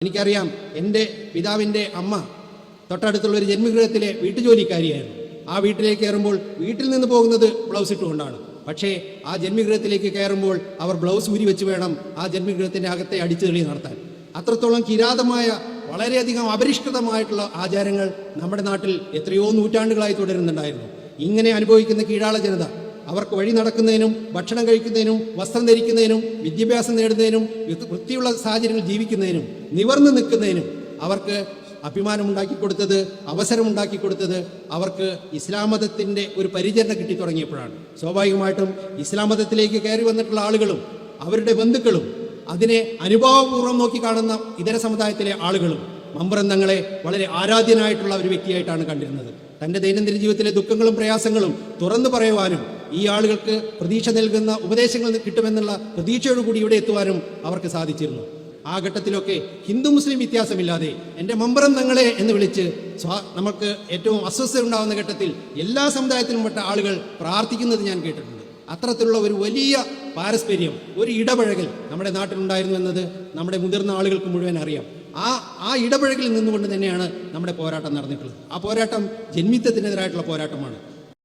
എനിക്കറിയാം, എൻ്റെ പിതാവിൻ്റെ അമ്മ തൊട്ടടുത്തുള്ള ഒരു ജന്മഗൃഹത്തിലെ വീട്ടുജോലിക്കാരിയായിരുന്നു. ആ വീട്ടിലേക്ക് കയറുമ്പോൾ വീട്ടിൽ നിന്ന് പോകുന്നത് ബ്ലൗസ് ഇട്ടുകൊണ്ടാണ്. പക്ഷേ ആ ജന്മഗൃഹത്തിലേക്ക് കയറുമ്പോൾ അവർ ബ്ലൗസ് ഊരി വെച്ച് വേണം ആ ജന്മഗൃഹത്തിൻ്റെ അകത്തെ അടിച്ചുതെളി നടത്താൻ. അത്രത്തോളം കിരാതമായ, വളരെയധികം അപരിഷ്കൃതമായിട്ടുള്ള ആചാരങ്ങൾ നമ്മുടെ നാട്ടിൽ എത്രയോ നൂറ്റാണ്ടുകളായി തുടരുന്നുണ്ടായിരുന്നു. ഇങ്ങനെ അനുഭവിക്കുന്ന കീഴാള ജനത അവർക്ക് വഴി നടക്കുന്നതിനും ഭക്ഷണം കഴിക്കുന്നതിനും വസ്ത്രം ധരിക്കുന്നതിനും വിദ്യാഭ്യാസം നേടുന്നതിനും വൃത്തിയുള്ള സാഹചര്യങ്ങൾ ജീവിക്കുന്നതിനും നിവർന്നു നിൽക്കുന്നതിനും അവർക്ക് അഭിമാനമുണ്ടാക്കി കൊടുത്തത്, അവസരമുണ്ടാക്കി കൊടുത്തത് അവർക്ക് ഇസ്ലാം മതത്തിൻ്റെ ഒരു പരിചരണം കിട്ടി തുടങ്ങിയപ്പോഴാണ്. സ്വാഭാവികമായിട്ടും ഇസ്ലാം മതത്തിലേക്ക് കയറി വന്നിട്ടുള്ള ആളുകളും അവരുടെ ബന്ധുക്കളും അതിനെ അനുഭാവപൂർവ്വം നോക്കി കാണുന്ന ഇതര സമുദായത്തിലെ ആളുകളും മമ്പുറം തങ്ങളെ വളരെ ആരാധ്യനായിട്ടുള്ള ഒരു വ്യക്തിയായിട്ടാണ് കണ്ടിരുന്നത്. തൻ്റെ ദൈനംദിന ജീവിതത്തിലെ ദുഃഖങ്ങളും പ്രയാസങ്ങളും തുറന്നു പറയുവാനും ഈ ആളുകൾക്ക് പ്രതീക്ഷ നൽകുന്ന ഉപദേശങ്ങൾ കിട്ടുമെന്നുള്ള പ്രതീക്ഷയോടുകൂടി ഇവിടെ എത്തുവാനും അവർക്ക് സാധിച്ചിരുന്നു. ആ ഘട്ടത്തിലൊക്കെ ഹിന്ദു മുസ്ലിം വ്യത്യാസമില്ലാതെ എൻ്റെ മമ്പുറം തങ്ങളെ എന്ന് വിളിച്ച് നമുക്ക് ഏറ്റവും അസ്വസ്ഥത ഉണ്ടാകുന്ന ഘട്ടത്തിൽ എല്ലാ സമുദായത്തിലും പെട്ട ആളുകൾ പ്രാർത്ഥിക്കുന്നത് ഞാൻ കേട്ടിട്ടുണ്ട്. അത്തരത്തിലുള്ള ഒരു വലിയ പാരസ്പര്യം, ഒരു ഇടപഴകൽ നമ്മുടെ നാട്ടിലുണ്ടായിരുന്നു എന്നത് നമ്മുടെ മുതിർന്ന ആളുകൾക്ക് മുഴുവൻ അറിയാം. ആ ഇടപഴകലിൽ നിന്നുകൊണ്ട് തന്നെയാണ് നമ്മുടെ പോരാട്ടം നടന്നിട്ടുള്ളത്. ആ പോരാട്ടം ജന്മിത്വത്തിനെതിരായിട്ടുള്ള പോരാട്ടമാണ്.